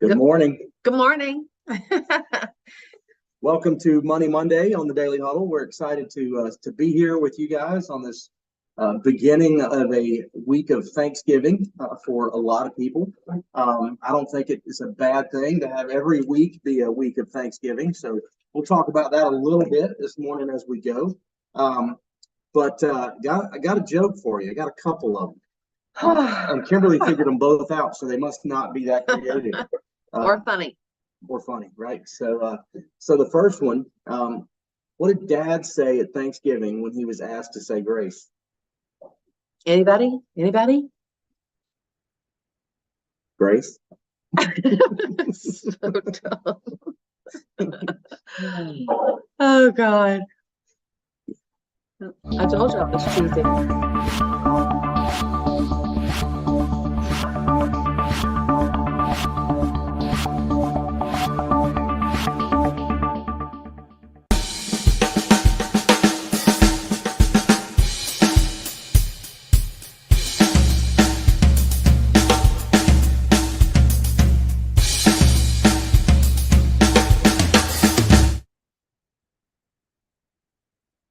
Good morning. Good morning. Welcome to Money Monday on the Daily Huddle. We're excited to be here with you guys on this beginning of a week of Thanksgiving for a lot of people. I don't think it is a bad thing to have every week be a week of Thanksgiving. So we'll talk about that a little bit this morning as we go. I got a joke for you. I got a couple of them. And Kimberly figured them both out, so they must not be that creative. Or funny. Or funny, right? So the first one, what did Dad say at Thanksgiving when he was asked to say grace? Anybody? Grace. So dumb. Oh God. I told you it was cheesy.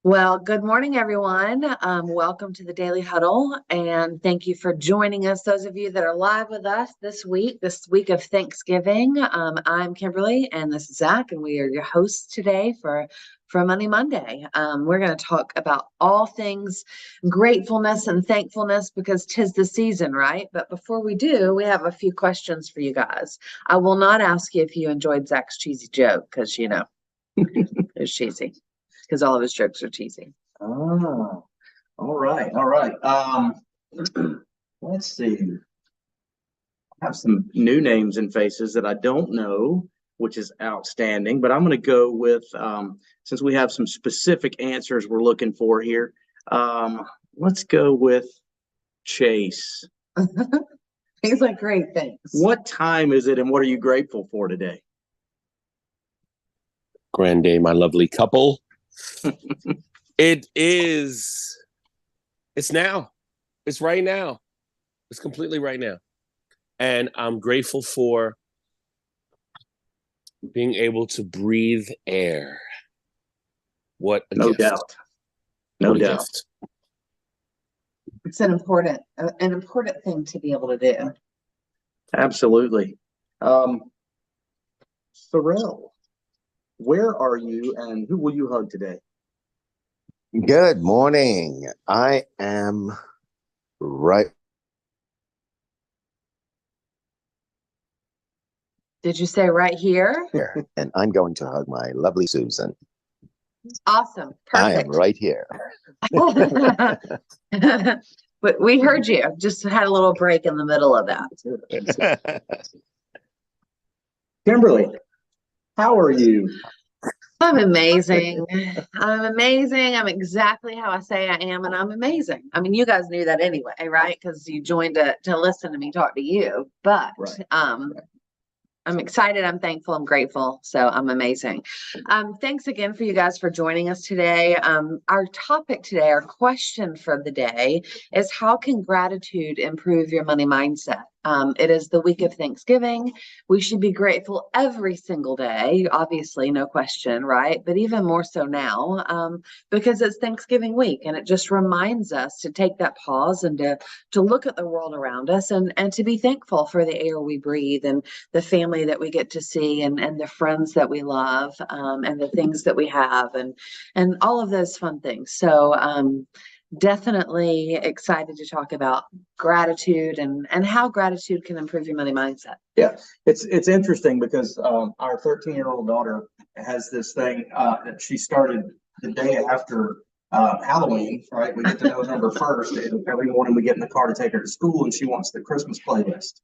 Well, good morning, everyone. Welcome to the Daily Huddle, and thank you for joining us. Those of you that are live with us this week of Thanksgiving. I'm Kimberly, and this is Zach, and we are your hosts today for Money Monday. We're going to talk about all things gratefulness and thankfulness because 'tis the season, right? But before we do, we have a few questions for you guys. I will not ask you if you enjoyed Zach's cheesy joke because it's cheesy. Because all of his jokes are cheesy. Oh, all right. Let's see. I have some new names and faces that I don't know, which is outstanding. But I'm going to go with, since we have some specific answers we're looking for here, let's go with Chase. He's like, great, thanks. What time is it and what are you grateful for today? Grand day, my lovely couple. It's now. It's right now. It's completely right now. And I'm grateful for being able to breathe air. What a gift. Doubt. No doubt. Gift. It's an important thing to be able to do. Absolutely. Sorrel, where are you and who will you hug today? Good morning. I am right. Did you say right here? Here, and I'm going to hug my lovely Susan. Awesome. Perfect. I am right here. But we heard you. Just had a little break in the middle of that. Kimberly, how are you? I'm amazing. I'm exactly how I say I am, and I'm amazing. I mean, you guys knew that anyway, right? Because you joined to listen to me talk to you. But right. I'm excited. I'm thankful. I'm grateful. So I'm amazing. Thanks again for you guys for joining us today. Our topic today, our question for the day is how can gratitude improve your money mindset? It is the week of Thanksgiving. We should be grateful every single day, obviously, no question, right? But even more so now, because it's Thanksgiving week and it just reminds us to take that pause and to look at the world around us and to be thankful for the air we breathe and the family that we get to see and the friends that we love and the things that we have and all of those fun things. So definitely excited to talk about gratitude and how gratitude can improve your money mindset. Yeah, it's interesting because our 13-year-old daughter has this thing that she started the day after Halloween, right? We get to November 1st, and every morning we get in the car to take her to school, and she wants the Christmas playlist.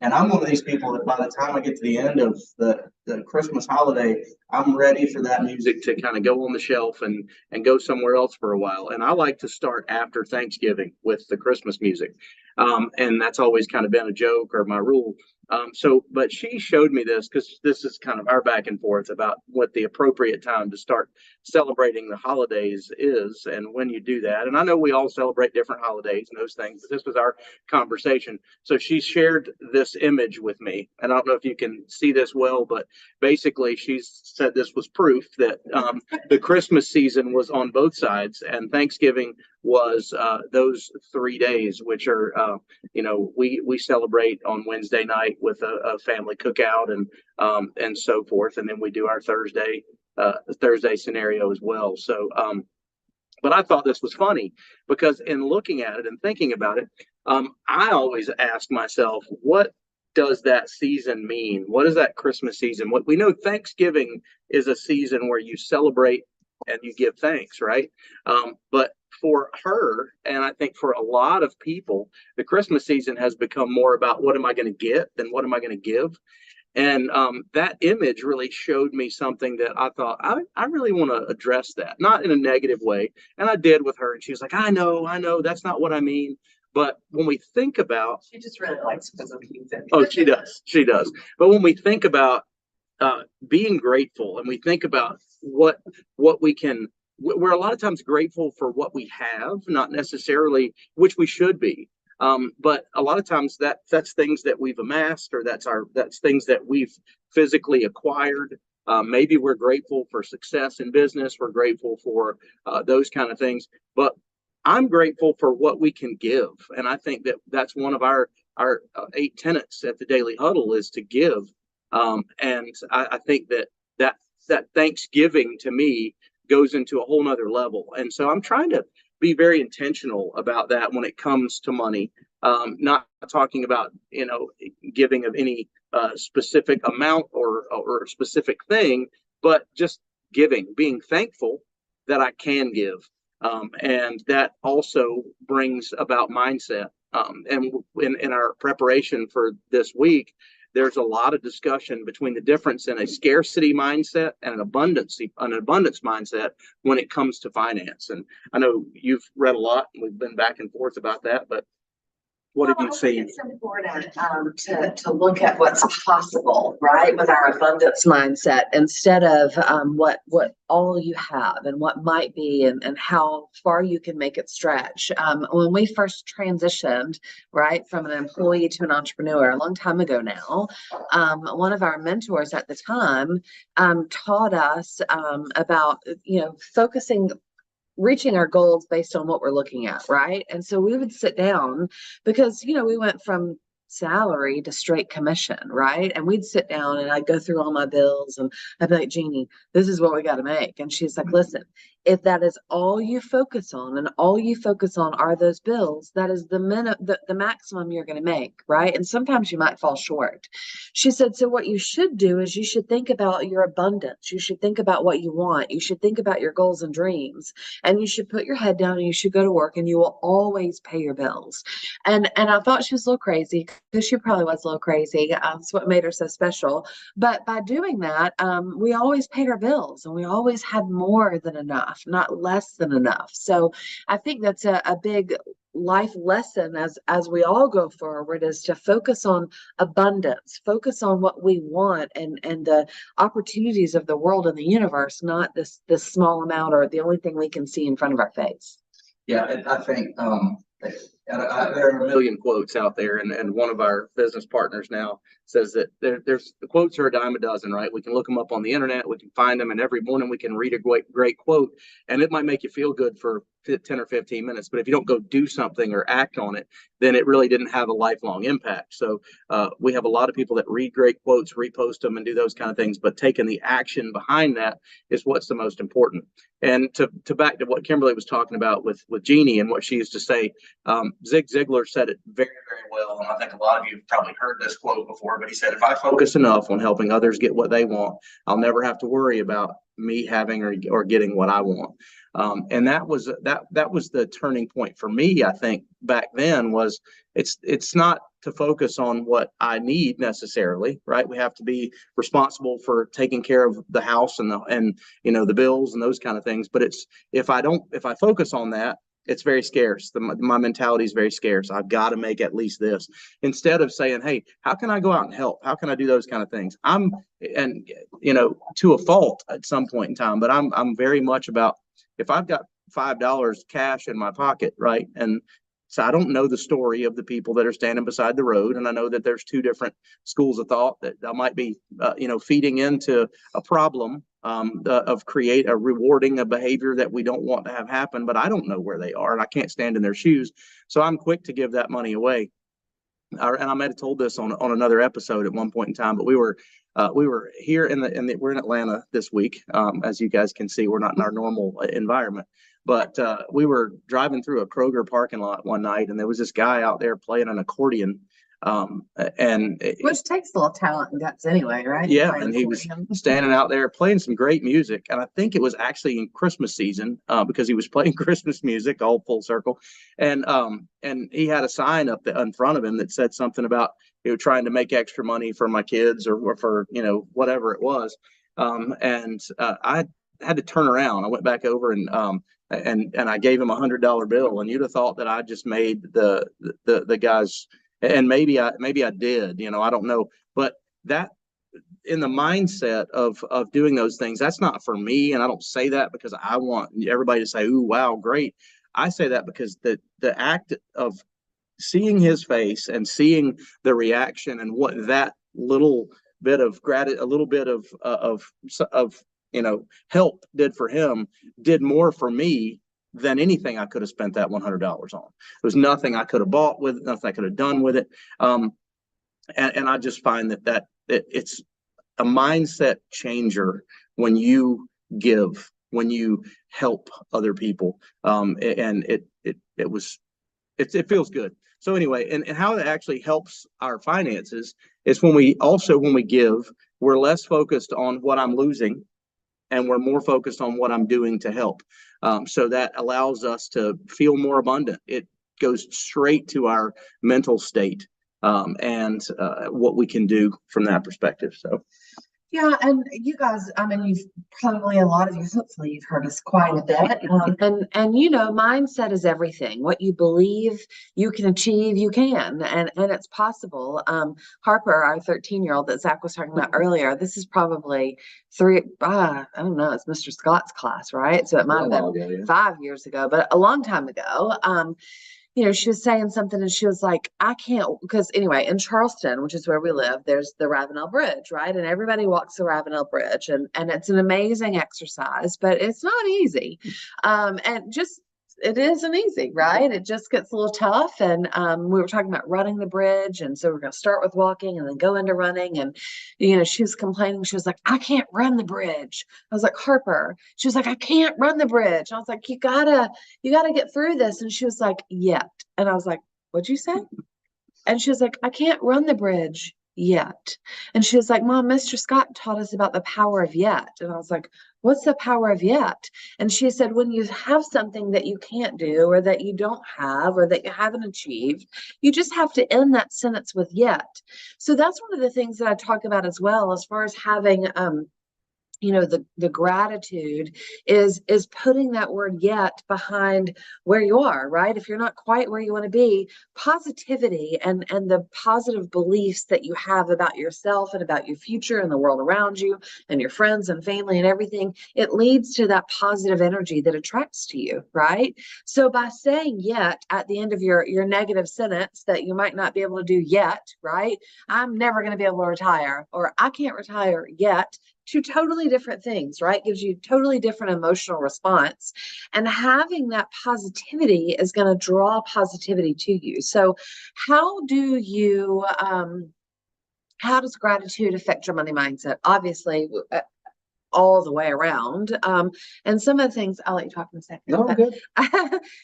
And I'm one of these people that by the time I get to the end of the Christmas holiday, I'm ready for that music to kind of go on the shelf and go somewhere else for a while. And I like to start after Thanksgiving with the Christmas music. And that's always kind of been a joke or my rule. But she showed me this because this is kind of our back and forth about what the appropriate time to start celebrating the holidays is and when you do that. And I know we all celebrate different holidays and those things, but this was our conversation. So she shared this image with me, and I don't know if you can see this well, but basically she said this was proof that the Christmas season was on both sides, and Thanksgiving was those 3 days, which are we celebrate on Wednesday night with a family cookout and so forth, and then we do our Thursday scenario as well. So but I thought this was funny because in looking at it and thinking about it, I always ask myself, what does that season mean? What is that Christmas season? What we know, Thanksgiving is a season where you celebrate and you give thanks, right? But for her, and I think for a lot of people, the Christmas season has become more about what am I going to get than what am I going to give. And that image really showed me something that I thought I really want to address that, not in a negative way. And I did with her, and she was like, I know, that's not what I mean. But when we think about, She just really likes physical things. oh, she does. But when we think about being grateful, and we think about what we can, we're a lot of times grateful for what we have, not necessarily, which we should be. But a lot of times that's things that we've amassed, or that's things that we've physically acquired. Maybe we're grateful for success in business. We're grateful for those kind of things. But I'm grateful for what we can give, and I think that's one of our 8 tenets at the Daily Huddle is to give. And I think that Thanksgiving to me goes into a whole nother level. And so I'm trying to be very intentional about that when it comes to money. Not talking about, giving of any specific amount or a specific thing, but just giving, being thankful that I can give. And that also brings about mindset. And in our preparation for this week, there's a lot of discussion between the difference in a scarcity mindset and an abundance mindset when it comes to finance. And I know you've read a lot, and we've been back and forth about that, but what have you seen? It's important to look at what's possible, right, with our abundance mindset instead of what all you have and what might be and how far you can make it stretch. When we first transitioned, right, from an employee to an entrepreneur a long time ago now, one of our mentors at the time taught us about reaching our goals based on what we're looking at, right? And so we would sit down because, we went from salary to straight commission, right? And we'd sit down and I'd go through all my bills and I'd be like, Jeannie, this is what we got to make. And she's like, listen, if that is all you focus on and all you focus on are those bills, that is the maximum you're going to make, right? And sometimes you might fall short. She said, so what you should do is you should think about your abundance. You should think about what you want. You should think about your goals and dreams, and you should put your head down and you should go to work, and you will always pay your bills. And I thought she was a little crazy, because she probably was a little crazy. That's what made her so special. But by doing that, we always paid our bills, and we always had more than enough, not less than enough. So I think that's a big life lesson as we all go forward, is to focus on abundance, focus on what we want and the opportunities of the world and the universe, not this small amount or the only thing we can see in front of our face. Yeah, and I think there are a million quotes out there, and one of our business partners now says that there's the quotes are a dime a dozen, right? We can look them up on the internet, we can find them, and every morning we can read a great quote, and it might make you feel good for 10 or 15 minutes, but if you don't go do something or act on it, then it really didn't have a lifelong impact. So we have a lot of people that read great quotes, repost them, and do those kind of things, but taking the action behind that is what's the most important. And to back to what Kimberly was talking about with Jeannie and what she used to say, Zig Ziglar said it very, very well, and I think a lot of you have probably heard this quote before, but he said, if I focus enough on helping others get what they want, I'll never have to worry about me having or getting what I want. And that was the turning point for me. I think back then was it's not to focus on what I need necessarily, right? We have to be responsible for taking care of the house and the bills and those kind of things. But it's if I focus on that, it's very scarce. My mentality is very scarce. I've got to make at least this, instead of saying, hey, how can I go out and help? How can I do those kind of things? And to a fault at some point in time, but I'm very much about, if I've got $5 cash in my pocket, right? And so I don't know the story of the people that are standing beside the road. And I know that there's two different schools of thought that I might be, feeding into a problem of rewarding a behavior that we don't want to have happen, but I don't know where they are and I can't stand in their shoes. So I'm quick to give that money away. And I might have told this on another episode at one point in time, but we were here we're in Atlanta this week. As you guys can see, we're not in our normal environment. But we were driving through a Kroger parking lot one night, and there was this guy out there playing an accordion. Which takes a little talent and guts anyway, right? Yeah, and he was standing out there playing some great music. And I think it was actually in Christmas season, because he was playing Christmas music, all full circle. And he had a sign up in front of him that said something about, trying to make extra money for my kids or for, whatever it was. I had to turn around. I went back over and I gave him $100 bill, and you'd have thought that I just made the guys, and maybe I did, I don't know, but that, in the mindset of doing those things, that's not for me. And I don't say that because I want everybody to say, "Ooh, wow, great." I say that because the act of seeing his face and seeing the reaction and what that little bit of gratitude, a little bit of help did for him, did more for me than anything I could have spent that $100 on. There was nothing I could have bought with it, nothing I could have done with it. And I just find that it's a mindset changer when you give, when you help other people. And it feels good. So anyway, and how it actually helps our finances is when we give, we're less focused on what I'm losing, and we're more focused on what I'm doing to help. So that allows us to feel more abundant. It goes straight to our mental state, and what we can do from that perspective. So. Yeah, and you guys, I mean, a lot of you, hopefully you've heard us quite a bit. And mindset is everything. What you believe you can achieve, you can, and it's possible. Harper, our 13-year-old that Zach was talking about earlier, this is probably I don't know, it's Mr. Scott's class, right? So it might have been 5 years ago, but a long time ago. She was saying something and she was like, I can't, because anyway, in Charleston, which is where we live, there's the Ravenel Bridge, right? And everybody walks the Ravenel Bridge, and it's an amazing exercise, but it's not easy. It isn't easy, right? It just gets a little tough. And we were talking about running the bridge. And so we're going to start with walking and then go into running. And, she was complaining. She was like, I can't run the bridge. I was like, Harper. She was like, I can't run the bridge. And I was like, you gotta get through this. And she was like, yet. And I was like, what'd you say? And she was like, I can't run the bridge yet. And she was like, Mom, Mr. Scott taught us about the power of yet. And I was like, what's the power of yet? And she said, when you have something that you can't do, or that you don't have, or that you haven't achieved, you just have to end that sentence with yet. So that's one of the things that I talk about as well, as far as having the gratitude is putting that word yet behind where you are, right? If you're not quite where you want to be, positivity and the positive beliefs that you have about yourself and about your future and the world around you and your friends and family and everything, it leads to that positive energy that attracts to you, right? So by saying yet at the end of your negative sentence that you might not be able to do yet, right? I'm never going to be able to retire, or I can't retire yet. Two totally different things, right? Gives you totally different emotional response. And having that positivity is going to draw positivity to you. So how does gratitude affect your money mindset? Obviously, all the way around. And some of the things, I'll let you talk in a second. No, good.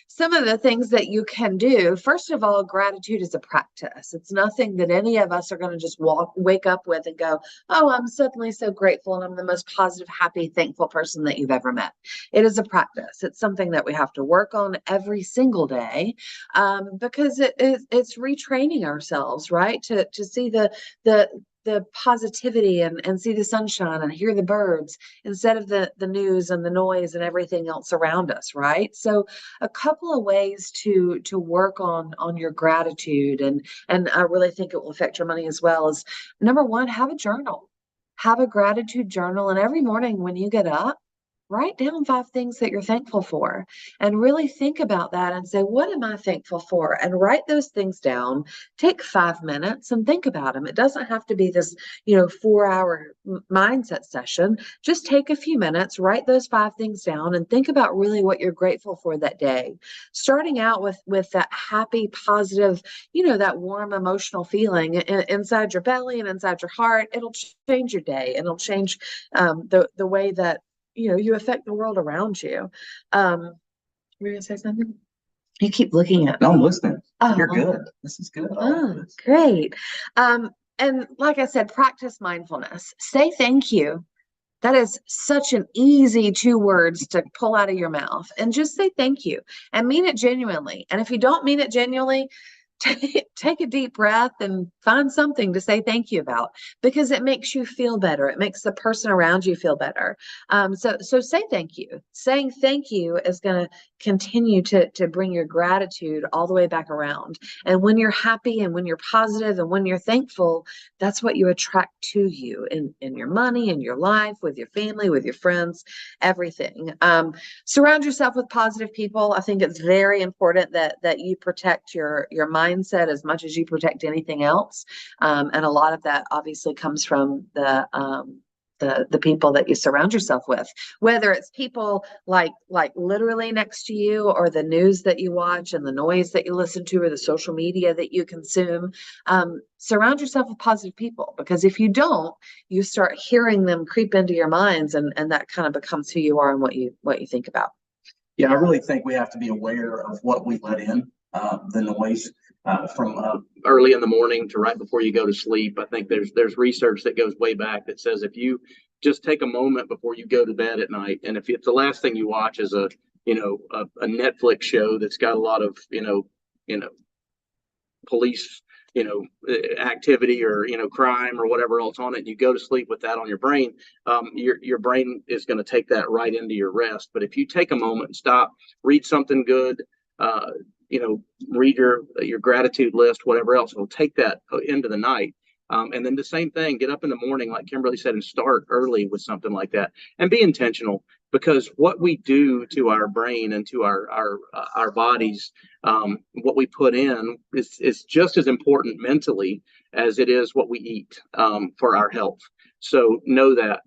Some of the things that you can do, first of all, gratitude is a practice. It's nothing that any of us are going to just wake up with and go, oh, I'm suddenly so grateful and I'm the most positive, happy, thankful person that you've ever met. It is a practice. It's something that we have to work on every single day, because it's retraining ourselves, right? To see the the positivity and see the sunshine and hear the birds instead of the news and the noise and everything else around us, right? So a couple of ways to work on your gratitude, and I really think it will affect your money as well, is number one, have a journal. Have a gratitude journal, and every morning when you get up, write down 5 things that you're thankful for, and really think about that and say, what am I thankful for? And write those things down. Take 5 minutes and think about them. It doesn't have to be this, 4-hour mindset session. Just take a few minutes, write those 5 things down, and think about really what you're grateful for that day. Starting out with that happy, positive, that warm emotional feeling inside your belly and inside your heart. It'll change your day, and it'll change the way that you affect the world around you. Were you gonna say something? You keep looking at me. No, I'm listening. Oh, You're good. This is good. Oh, great. And like I said, practice mindfulness. Say thank you. That is such an easy 2 words to pull out of your mouth, and just say thank you and mean it genuinely. And if you don't mean it genuinely, take a deep breath and find something to say thank you about, because it makes you feel better. It makes the person around you feel better. So say thank you. Saying thank you is going to continue to bring your gratitude all the way back around. And when you're happy and when you're positive and when you're thankful, that's what you attract to you in your money, in your life, with your family, with your friends, everything. Surround yourself with positive people. I think it's very important that you protect your mindset as much as you protect anything else. And a lot of that obviously comes from the people that you surround yourself with, whether it's people like literally next to you, or the news that you watch and the noise that you listen to, or the social media that you consume. Surround yourself with positive people, because if you don't, you start hearing them creep into your minds, and that kind of becomes who you are and what you think about. Yeah, I really think we have to be aware of what we let in, the noise from early in the morning to right before you go to sleep. I think there's research that goes way back that says if you just take a moment before you go to bed at night, and if the last thing you watch is a Netflix show that's got a lot of police activity or crime or whatever else on it, and you go to sleep with that on your brain, your brain is going to take that right into your rest. But if you take a moment and stop, read something good, read your gratitude list, whatever else, it'll take that into the night. And then the same thing, get up in the morning, like Kimberly said, and start early with something like that, and be intentional, because what we do to our brain and to our bodies, what we put in is just as important mentally as it is what we eat for our health. So know that.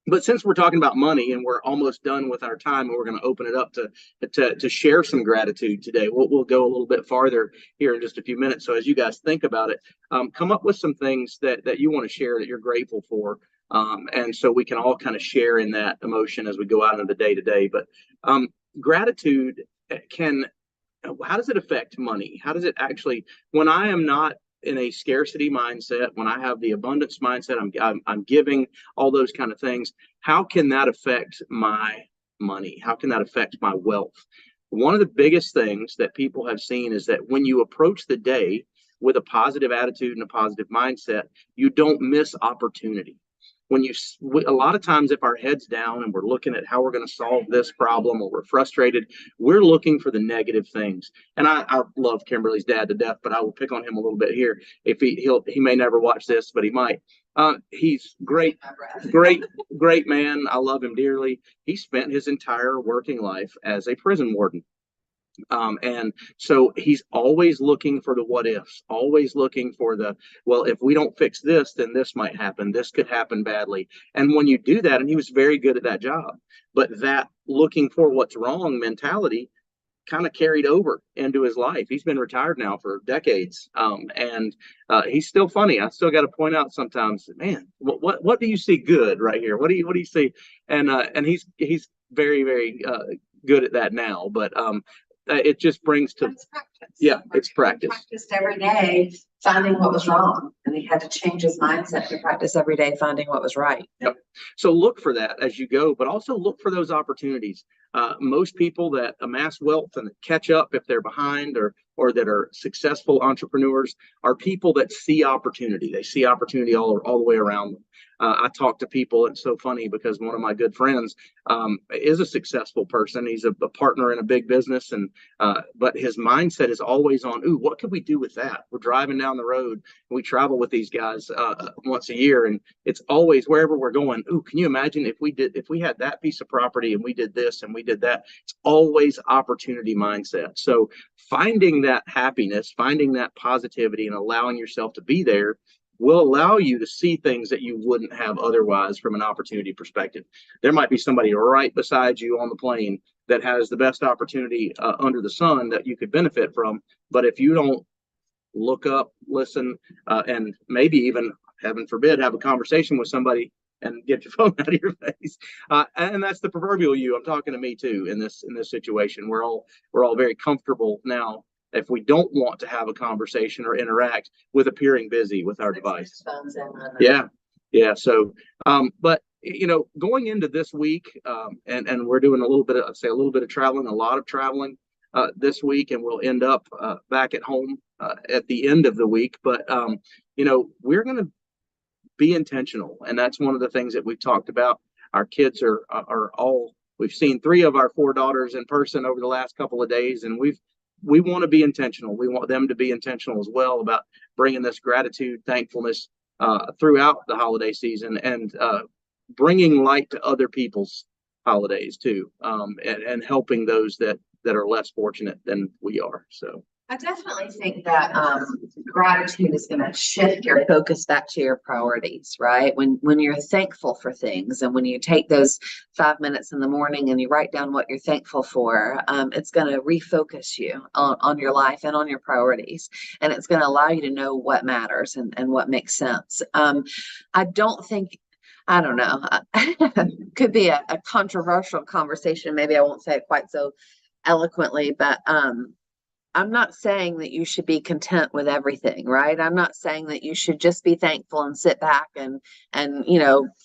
But since we're talking about money and we're almost done with our time, and we're going to open it up to share some gratitude today, we'll go a little bit farther here in just a few minutes. So as you guys think about it, come up with some things that you want to share that you're grateful for. And so we can all kind of share in that emotion as we go out into the day to day. But gratitude how does it affect money? How does it actually, when I am not in a scarcity mindset, when I have the abundance mindset, I'm giving, all those kind of things, how can that affect my money? How can that affect my wealth? One of the biggest things that people have seen is that when you approach the day with a positive attitude and a positive mindset, you don't miss opportunity. A lot of times, if our head's down and we're looking at how we're going to solve this problem, or we're frustrated, we're looking for the negative things. And I love Kimberly's dad to death, but I will pick on him a little bit here. If he may never watch this, but he might. He's great man. I love him dearly. He spent his entire working life as a prison warden. And so he's always looking for the what ifs, always looking for well, if we don't fix this, then this might happen. This could happen badly. And when you do that, and he was very good at that job, but that looking for what's wrong mentality kind of carried over into his life. He's been retired now for decades. And he's still funny. I still got to point out sometimes, man, what do you see good right here? What do you see? And he's very, very good at that now. But it just brings to Yeah, it's practice. Practiced every day finding what was wrong, and he had to change his mindset to practice every day finding what was right. Yep. So look for that as you go, but also look for those opportunities. Most people that amass wealth and catch up if they're behind, or that are successful entrepreneurs, are people that see opportunity. They see opportunity all the way around them. I talk to people. It's so funny because one of my good friends is a successful person. He's a partner in a big business, and but his mindset is always on, ooh, what could we do with that? We're driving down the road, and we travel with these guys once a year, and it's always wherever we're going. Ooh, can you imagine if we had that piece of property and we did this and we did that? It's always opportunity mindset. So finding that happiness, finding that positivity, and allowing yourself to be there will allow you to see things that you wouldn't have otherwise from an opportunity perspective. There might be somebody right beside you on the plane that has the best opportunity under the sun that you could benefit from. But if you don't look up, listen, and maybe even, heaven forbid, have a conversation with somebody and get your phone out of your face. And that's the proverbial you. I'm talking to me too in this situation. We're all very comfortable now, if we don't want to have a conversation or interact, with appearing busy with our device. Yeah. So, but going into this week, and we're doing a little bit of traveling, a lot of traveling this week, and we'll end up back at home at the end of the week. But we're going to be intentional, and that's one of the things that we've talked about. Our kids are all. We've seen 3 of our 4 daughters in person over the last couple of days, and we want to be intentional. We want them to be intentional as well about bringing this gratitude, thankfulness throughout the holiday season, and bringing light to other people's holidays too, and helping those that are less fortunate than we are. So I definitely think that gratitude is going to shift your focus back to your priorities, right? When you're thankful for things, and when you take those 5 minutes in the morning and you write down what you're thankful for, it's going to refocus you on your life and on your priorities. And it's going to allow you to know what matters and what makes sense. I don't know, could be a controversial conversation. Maybe I won't say it quite so eloquently, but I'm not saying that you should be content with everything, right? I'm not saying that you should just be thankful and sit back and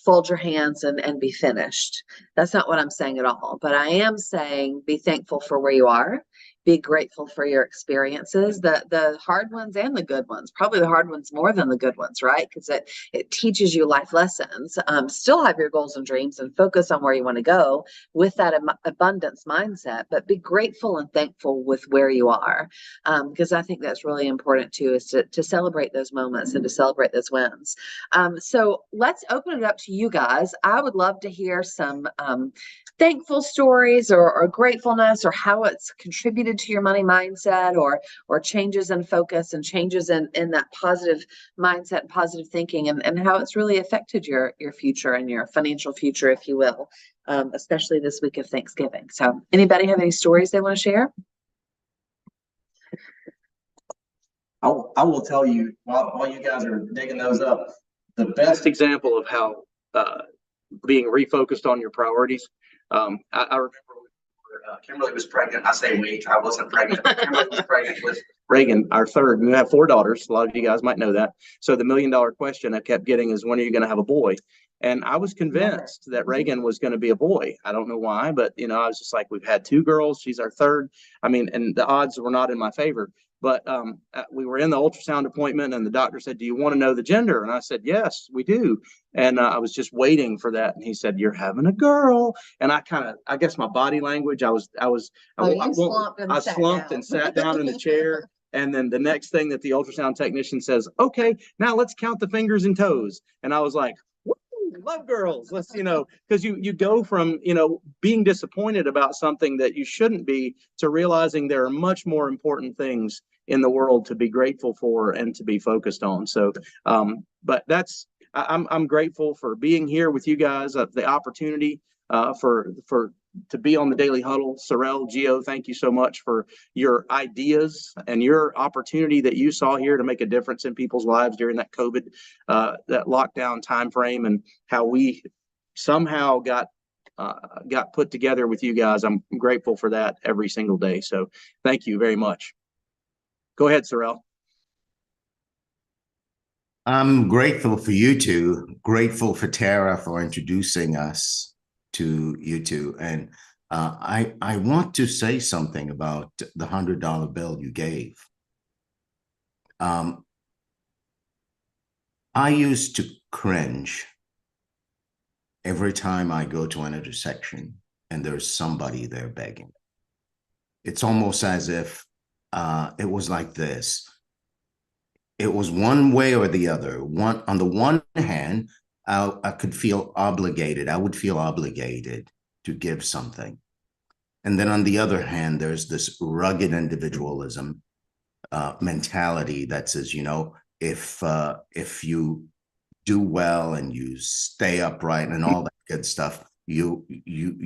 fold your hands and be finished. That's not what I'm saying at all. But I am saying be thankful for where you are. Be grateful for your experiences, the hard ones and the good ones. Probably the hard ones more than the good ones, right? Because it teaches you life lessons. Still have your goals and dreams and focus on where you want to go with that abundance mindset, but be grateful and thankful with where you are. Because I think that's really important too, is to celebrate those moments and to celebrate those wins. So let's open it up to you guys. I would love to hear some thankful stories or gratefulness, or how it's contributed to your money mindset, or changes in focus and changes in that positive mindset and positive thinking, and how it's really affected your future and your financial future, if you will, especially this week of Thanksgiving. So anybody have any stories they want to share? I will tell you, while you guys are digging those up, the best example of how being refocused on your priorities. I remember Kimberly was pregnant. I say we, I wasn't pregnant. Kimberly was pregnant with Reagan, our third. We have 4 daughters. A lot of you guys might know that. So the $1 million question I kept getting is, when are you going to have a boy? And I was convinced that Reagan was going to be a boy. I don't know why, but I was just like, we've had 2 girls. She's our third. And the odds were not in my favor. But we were in the ultrasound appointment, and the doctor said, "Do you want to know the gender?" And I said, "Yes, we do." And I was just waiting for that. And he said, "You're having a girl." And I guess my body language, I slumped and sat down in the chair. And then the next thing that the ultrasound technician says, "Okay, now let's count the fingers and toes." And I was like, love girls. Let's, because you go from, being disappointed about something that you shouldn't be, to realizing there are much more important things in the world to be grateful for and to be focused on. So, but I'm grateful for being here with you guys, the opportunity to be on the Daily Huddle. Sorrel, Gio, thank you so much for your ideas and your opportunity that you saw here to make a difference in people's lives during that COVID, that lockdown time frame, and how we somehow got put together with you guys. I'm grateful for that every single day. So thank you very much. Go ahead, Sorrel. I'm grateful for you two, grateful for Tara for introducing us to you two. And I want to say something about the $100 bill you gave. I used to cringe every time I go to an intersection and there's somebody there begging. It's almost as if it was like this. It was one way or the other. On the one hand, I could feel obligated. I would feel obligated to give something. And then on the other hand, there's this rugged individualism mentality that says, you know, if you do well and you stay upright and all that good stuff, you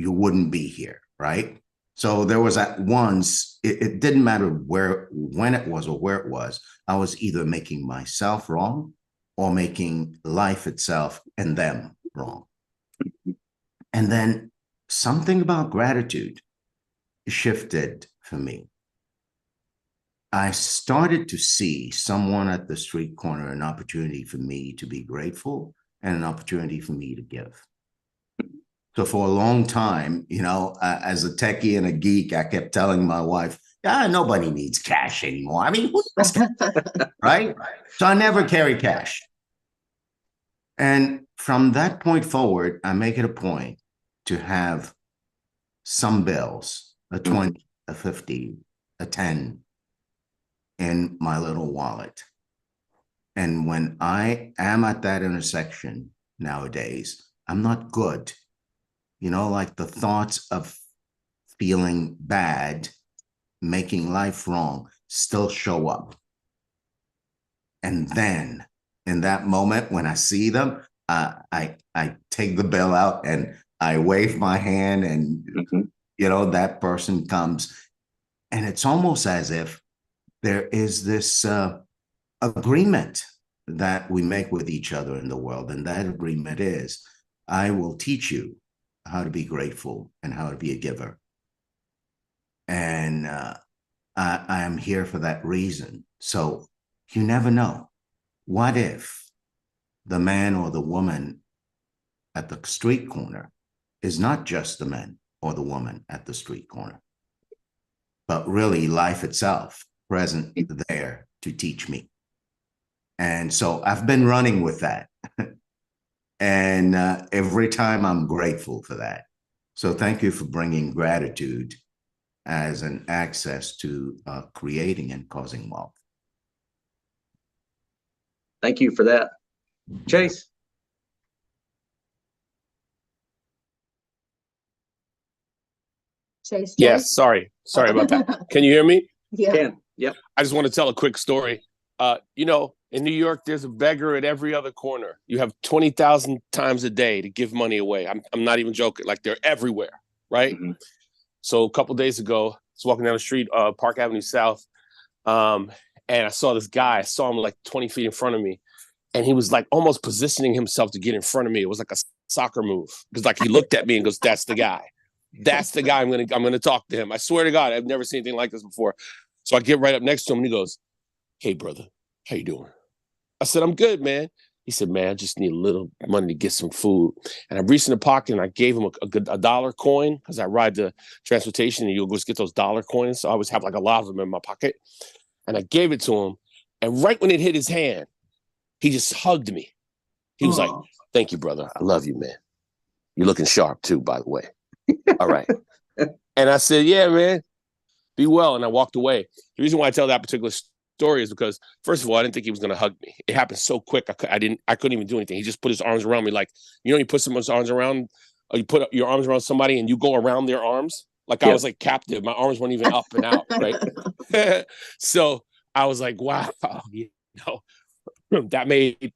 wouldn't be here, right? So there was at once, it didn't matter when it was or where it was, I was either making myself wrong or making life itself and them wrong. And then something about gratitude shifted for me. I started to see someone at the street corner, an opportunity for me to be grateful and an opportunity for me to give. So for a long time, you know, as a techie and a geek, I kept telling my wife, yeah, nobody needs cash anymore. I mean, right? So I never carry cash. And from that point forward, I make it a point to have some bills, a 20, a 50, a 10 in my little wallet. And when I am at that intersection nowadays, I'm not good. You know, like the thoughts of feeling bad, making life wrong still show up. And then in that moment, when I see them, I take the bill out and I wave my hand and, you know, that person comes. And it's almost as if there is this agreement that we make with each other in the world. And that agreement is, I will teach you how to be grateful and how to be a giver. And I am here for that reason. So you never know. What if the man or the woman at the street corner is not just the man or the woman at the street corner, but really life itself present there to teach me? And so I've been running with that. And every time I'm grateful for that. So thank you for bringing gratitude as an access to creating and causing wealth. Thank you for that. Chase. Chase. Yes, sorry about that. Can you hear me? Yeah. Ken. Yep. I just want to tell a quick story. You know, in New York, there's a beggar at every other corner. You have 20,000 times a day to give money away. I'm not even joking. Like, they're everywhere, right? So a couple days ago, I was walking down the street, Park Avenue South, and I saw this guy. I saw him like 20 feet in front of me, and he was like almost positioning himself to get in front of me. It was like a soccer move, because like he looked at me and goes, "That's the guy. That's the guy. I'm gonna talk to him." I swear to God, I've never seen anything like this before. So I get right up next to him, and he goes, "Hey, brother, how you doing?" I said, "I'm good, man." He said, "Man, I just need a little money to get some food." And I reached in the pocket and I gave him a dollar coin, because I ride the transportation and you'll go get those dollar coins. So I always have like a lot of them in my pocket. And I gave it to him. And right when it hit his hand, he just hugged me. He was like, "Thank you, brother. I love you, man. You're looking sharp too, by the way." All right. And I said, "Yeah, man, be well." And I walked away. The reason why I tell that particular story is because, first of all, I didn't think he was going to hug me. It happened so quick. I couldn't even do anything. He just put his arms around me. Like, you know, you put someone's arms around, or you put your arms around somebody and you go around their arms. Like, I was like captive. My arms weren't even up and out. Right. So I was like, wow, you know, that made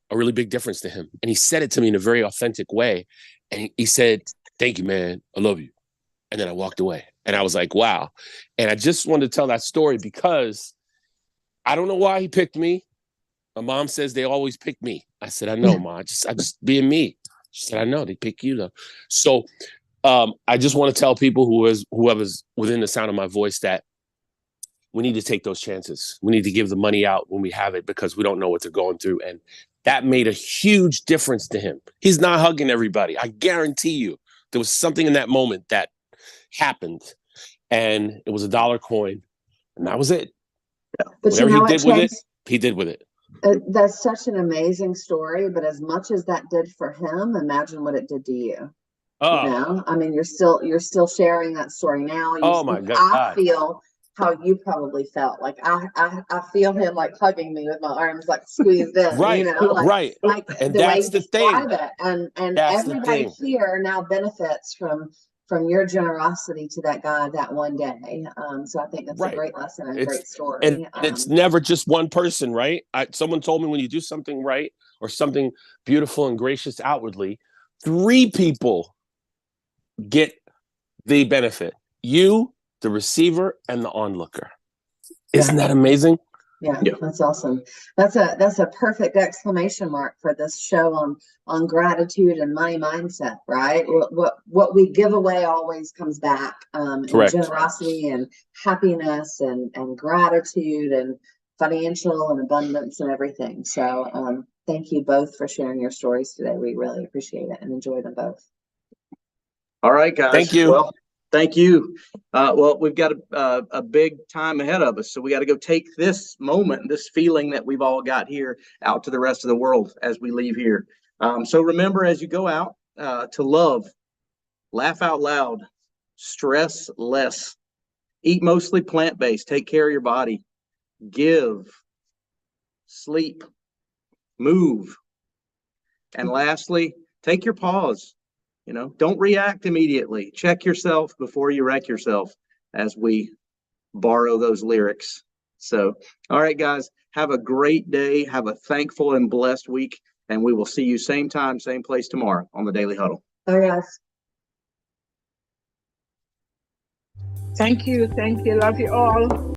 a really big difference to him. And he said it to me in a very authentic way. And he said, "Thank you, man. I love you." And then I walked away. And I was like, wow. And I just wanted to tell that story because I don't know why he picked me. My mom says they always pick me. I said, "I know, Ma. I just being me." She said, "I know, they pick you though." So I just want to tell people whoever's within the sound of my voice that we need to take those chances. We need to give the money out when we have it because we don't know what they're going through. And that made a huge difference to him. He's not hugging everybody. I guarantee you there was something in that moment that happened, and it was a dollar coin, and that was it. But Whatever you know he what, did with it, Chase? he did with it. That's such an amazing story, but as much as that did for him, imagine what it did to you. Oh, You know, I mean, you're still sharing that story now. oh my I God. feel how you probably felt. Like I feel him like hugging me with my arms like squeezed in. Right, You know, right. like And the way that's you the thing. describe it, and That's the everybody thing. here now benefits from your generosity to that guy that one day. So I think that's a Right. great lesson and a It's great story. and it's never just one person, right? Someone told me when you do something right or something beautiful and gracious outwardly, 3 people get the benefit. You, the receiver, and the onlooker. Isn't that amazing? Yeah, that's awesome. That's a perfect exclamation mark for this show on gratitude and money mindset, right? What we give away always comes back, and Correct. generosity and happiness and gratitude and financial and abundance and everything. So thank you both for sharing your stories today. We really appreciate it and enjoy them both. All right, guys. Thank you. Well, thank you. Well, we've got a big time ahead of us, so we got to go take this moment, this feeling that we've all got here, out to the rest of the world as we leave here. So remember, as you go out, to love, laugh out loud, stress less, eat mostly plant-based, take care of your body, give, sleep, move, and lastly, take your pause. You know, don't react immediately. Check yourself before you wreck yourself, as we borrow those lyrics. So, all right, guys, have a great day. Have a thankful and blessed week. And we will see you same time, same place tomorrow on the Daily Huddle. Bye, guys. Thank you. Thank you. Love you all.